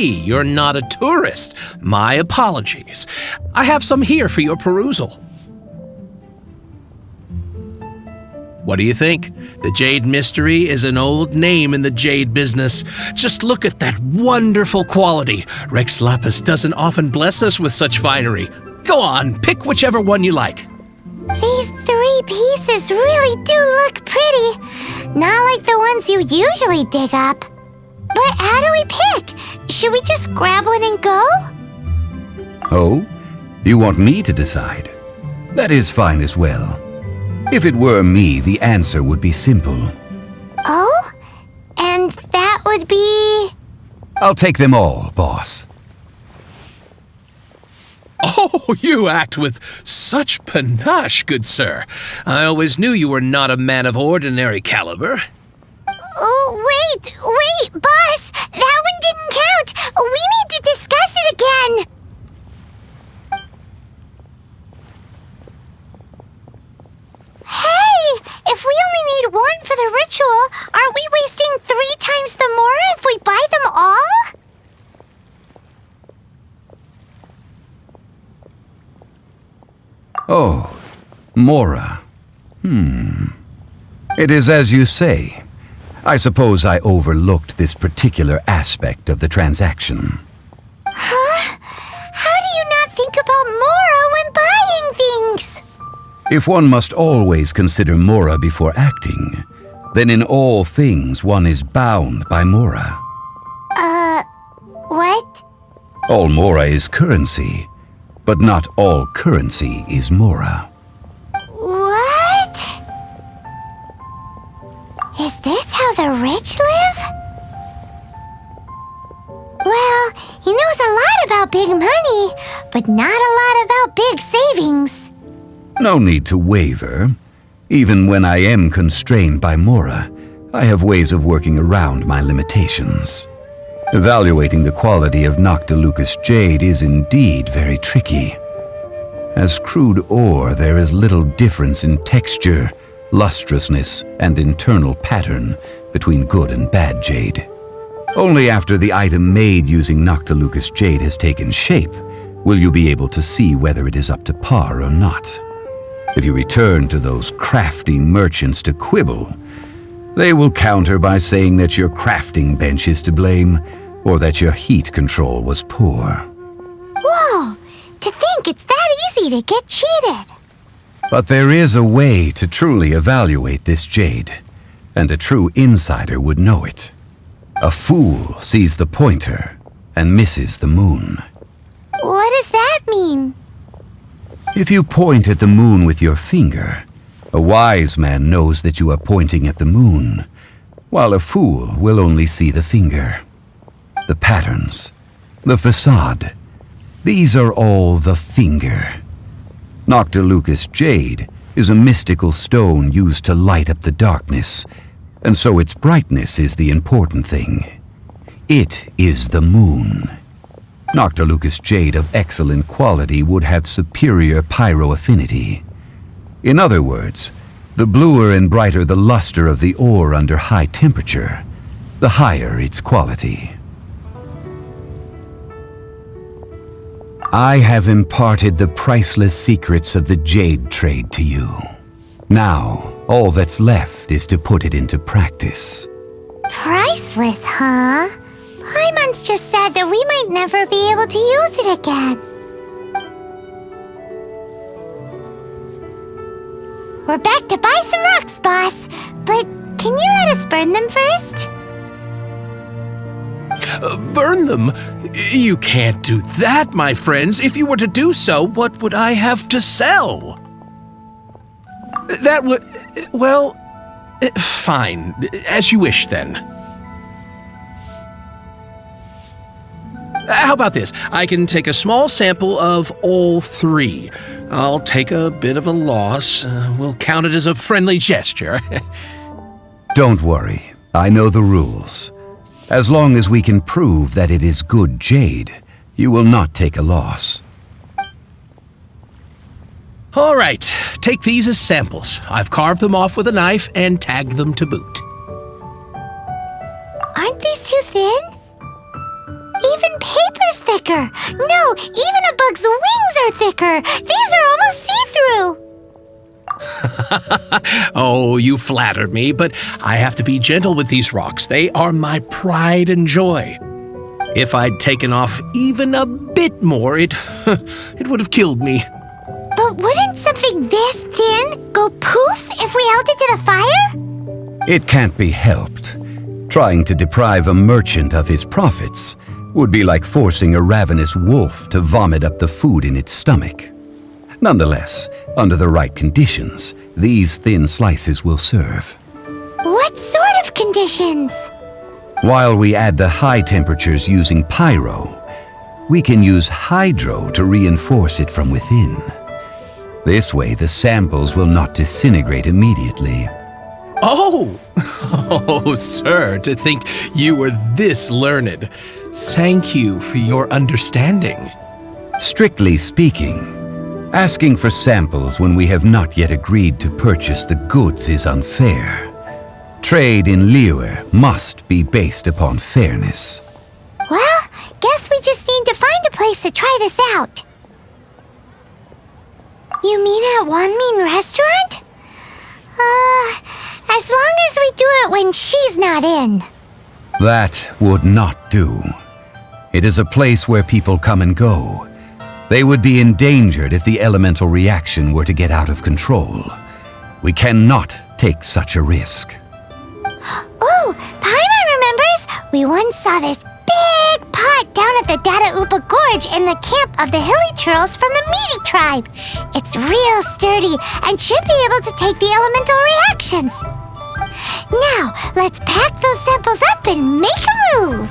see, you're not a tourist. My apologies. I have some here for your perusal. What do you think? The Jade Mystery is an old name in the jade business. Just look at that wonderful quality. Rex Lapis doesn't often bless us with such finery. Go on, pick whichever one you like. These 3 pieces really do look pretty. Not like the ones you usually dig up. But how do we pick? Should we just grab one and go? Oh? You want me to decide? That is fine as well. If it were me, the answer would be simple. Oh? And that would be... I'll take them all, boss. Oh, you act with such panache, good sir. I always knew you were not a man of ordinary caliber. Oh, wait, boss! That one didn't count! We need to discuss it again! Hey! If we only need one for the ritual, aren't we wasting 3 times the Mora if we buy them all? Oh, Mora. It is as you say. I suppose I overlooked this particular aspect of the transaction. Huh? How do you not think about Mora when buying things? If one must always consider Mora before acting, then in all things one is bound by Mora. What? All Mora is currency, but not all currency is Mora. What? Is this how the rich live? Well, he knows a lot about big money, but not a lot about big savings. No need to waver. Even when I am constrained by Mora, I have ways of working around my limitations. Evaluating the quality of Noctilucous jade is indeed very tricky. As crude ore, there is little difference in texture, lustrousness, and internal pattern between good and bad jade. Only after the item made using Noctilucous jade has taken shape will you be able to see whether it is up to par or not. If you return to those crafty merchants to quibble, they will counter by saying that your crafting bench is to blame or that your heat control was poor. Whoa! To think it's that easy to get cheated! But there is a way to truly evaluate this jade, and a true insider would know it. A fool sees the pointer and misses the moon. What does that mean? If you point at the moon with your finger, a wise man knows that you are pointing at the moon, while a fool will only see the finger. The patterns, the facade, these are all the finger. Noctilucous jade is a mystical stone used to light up the darkness, and so its brightness is the important thing. It is the moon. Noctilucous jade of excellent quality would have superior pyroaffinity. In other words, the bluer and brighter the luster of the ore under high temperature, the higher its quality. I have imparted the priceless secrets of the jade trade to you. Now, all that's left is to put it into practice. Priceless, huh? Paimon's just said that we might never be able to use it again. We're back to buy some rocks, boss. But can you let us burn them first? Burn them? You can't do that, my friends. If you were to do so, what would I have to sell? That would... well... fine. As you wish, then. How about this? I can take a small sample of all 3. I'll take a bit of a loss. We'll count it as a friendly gesture. Don't worry. I know the rules. As long as we can prove that it is good jade, you will not take a loss. All right, take these as samples. I've carved them off with a knife and tagged them to boot. Aren't these too thin? Even paper's thicker. No, even a bug's wings are thicker. These are almost see-through. Oh, you flatter me, but I have to be gentle with these rocks. They are my pride and joy. If I'd taken off even a bit more, it would have killed me. But wouldn't something this thin go poof if we held it to the fire? It can't be helped. Trying to deprive a merchant of his profits would be like forcing a ravenous wolf to vomit up the food in its stomach. Nonetheless, under the right conditions, these thin slices will serve. What sort of conditions? While we add the high temperatures using pyro, we can use hydro to reinforce it from within. This way, the samples will not disintegrate immediately. Oh! Oh, sir, to think you were this learned. Thank you for your understanding. Strictly speaking, asking for samples when we have not yet agreed to purchase the goods is unfair. Trade in Liyue must be based upon fairness. Well, guess we just need to find a place to try this out. You mean at Wanmin Restaurant? As long as we do it when she's not in. That would not do. It is a place where people come and go. They would be endangered if the elemental reaction were to get out of control. We cannot take such a risk. Oh, Paimon remembers! We once saw this big pot down at the Data Upa Gorge in the camp of the hilly churls from the Meaty tribe. It's real sturdy and should be able to take the elemental reactions. Now, let's pack those samples up and make a move!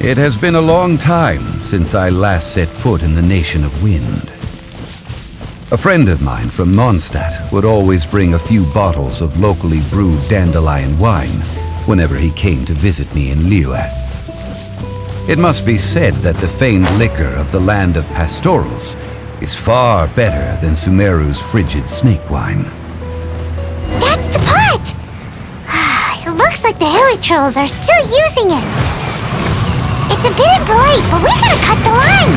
It has been a long time since I last set foot in the Nation of Wind. A friend of mine from Mondstadt would always bring a few bottles of locally brewed dandelion wine whenever he came to visit me in Liyue. It must be said that the famed liquor of the land of pastorals is far better than Sumeru's frigid snake wine. That's the pot! It looks like the hilly trolls are still using it. It's a bit impolite, but we gotta cut the line.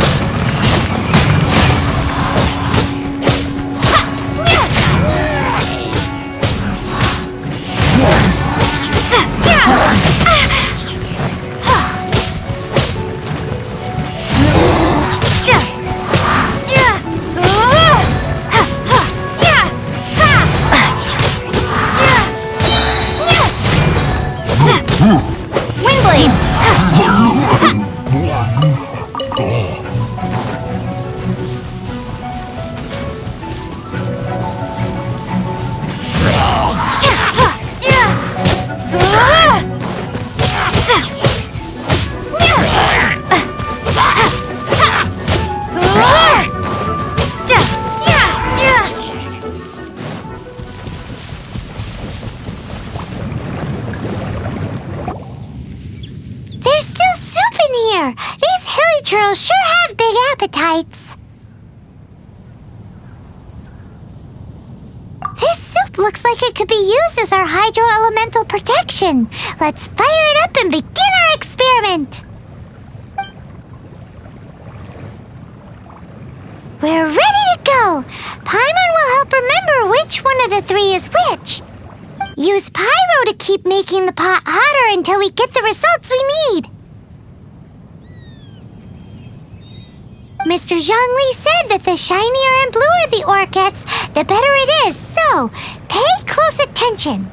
looks like it could be used as our hydro-elemental protection. Let's fire it up and begin our experiment. We're ready to go. Paimon will help remember which one of the three is which. Use Pyro to keep making the pot hotter until we get the results we need. Mr. Zhongli said that the shinier and bluer the ore gets, the better it is, so pay close attention.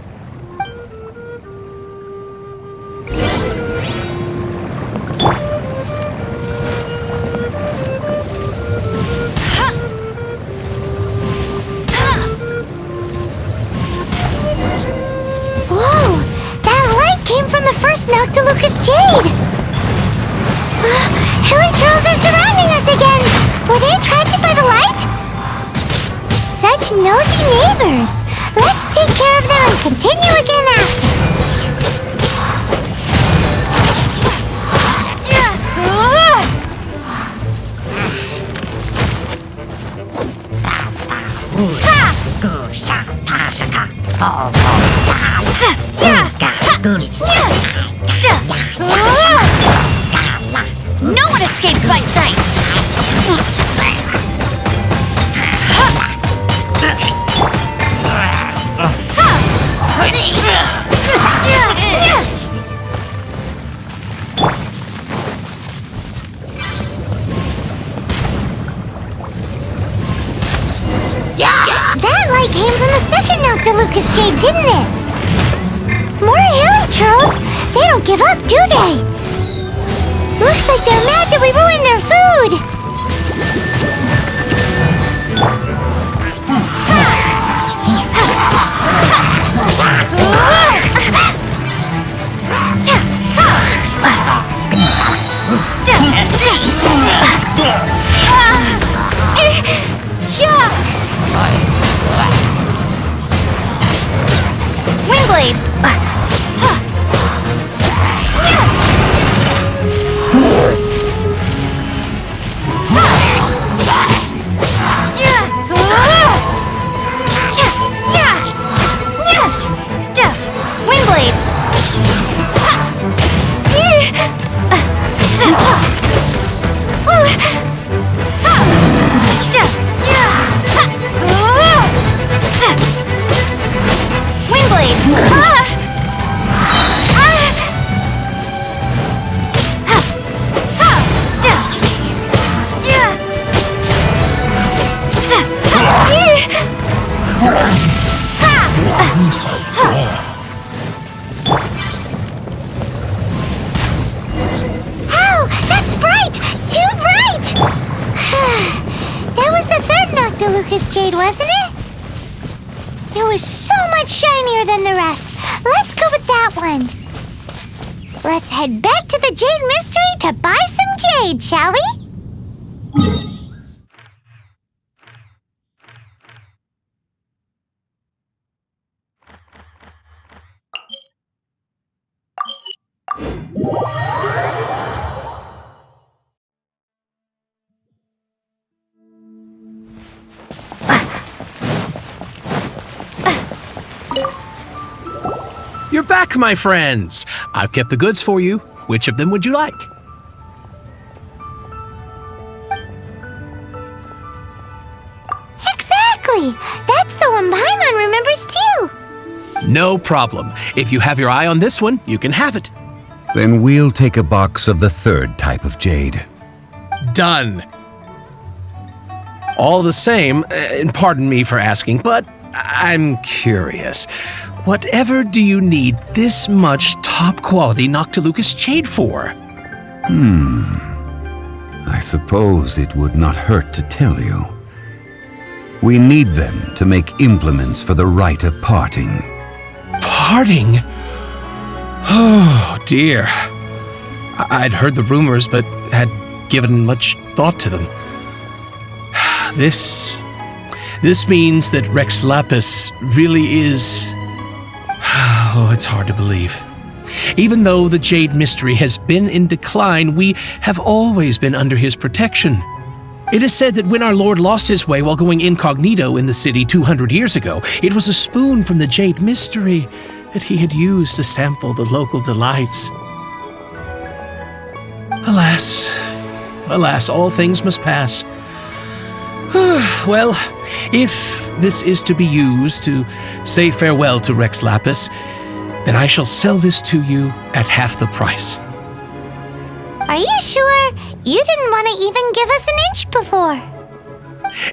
Whoa! That light came from the first Noctilucous Jade! Hilly trolls are surrounding us again! Were they attracted by the light? Such nosy neighbors! Let's take care of them and continue again after. No one escapes my sights! That light came from the second Noctilucous Jade, didn't it? More hilly trolls! They don't give up, do they? Looks like they're mad that we ruined their food! Wingblade! Wingblade! Ow! That's bright! Too bright! That was the third Noctilucous Jade, wasn't it? It was so much shinier than the rest. Let's go with that one. Let's head back to the Jade Mystery to buy some jade, shall we? You're back, my friends. I've kept the goods for you. Which of them would you like? Exactly! That's the one Paimon remembers too! No problem. If you have your eye on this one, you can have it. Then we'll take a box of the third type of jade. Done. All the same, and pardon me for asking, but I'm curious. Whatever do you need this much top-quality Noctilucous Jade for? I suppose it would not hurt to tell you. We need them to make implements for the rite of parting. Parting? Oh, dear. I'd heard the rumors, but had given much thought to them. This means that Rex Lapis really is... Oh, it's hard to believe. Even though the Jade Mystery has been in decline, we have always been under his protection. It is said that when our Lord lost his way while going incognito in the city 200 years ago, it was a spoon from the Jade Mystery that he had used to sample the local delights. Alas, alas, all things must pass. Well, if this is to be used to say farewell to Rex Lapis, then I shall sell this to you at half the price. Are you sure? You didn't want to even give us an inch before.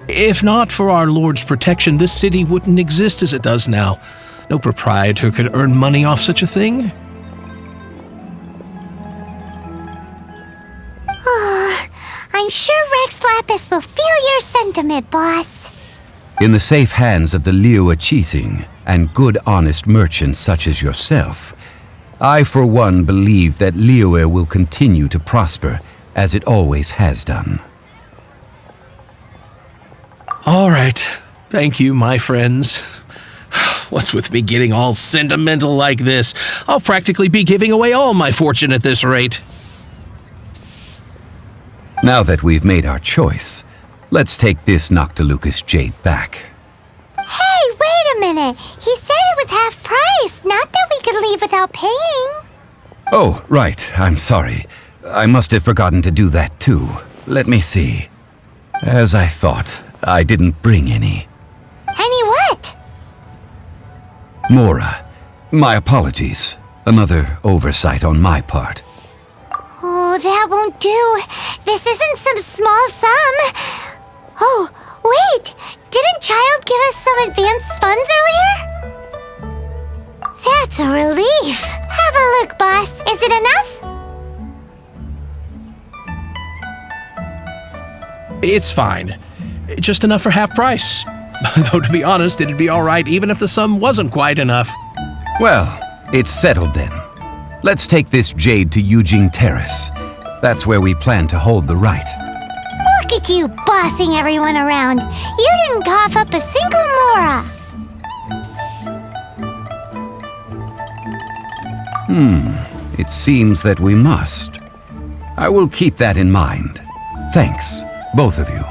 If not for our Lord's protection, this city wouldn't exist as it does now. No proprietor could earn money off such a thing. I'm sure Rex Lapis will feel your sentiment, boss. In the safe hands of the Liu Chising and good honest merchants such as yourself, I for one believe that Liyue will continue to prosper as it always has done. All right. Thank you, my friends. What's with me getting all sentimental like this? I'll practically be giving away all my fortune at this rate. Now that we've made our choice, let's take this Noctilucous jade back. Hey, wait a minute. He said it was half price, not that we could leave without paying. Oh, right. I'm sorry. I must have forgotten to do that too. Let me see. As I thought, I didn't bring any. Any what? Mora, my apologies. Another oversight on my part. Oh, that won't do. This isn't some small sum. Oh, wait! Didn't Child give us some advanced funds earlier? That's a relief. Have a look, boss. Is it enough? It's fine. Just enough for half price. Though to be honest, it'd be all right even if the sum wasn't quite enough. Well, it's settled then. Let's take this jade to Yujing Terrace. That's where we plan to hold the rite. Look at you bossing everyone around. You didn't cough up a single mora. It seems that we must. I will keep that in mind. Thanks, both of you.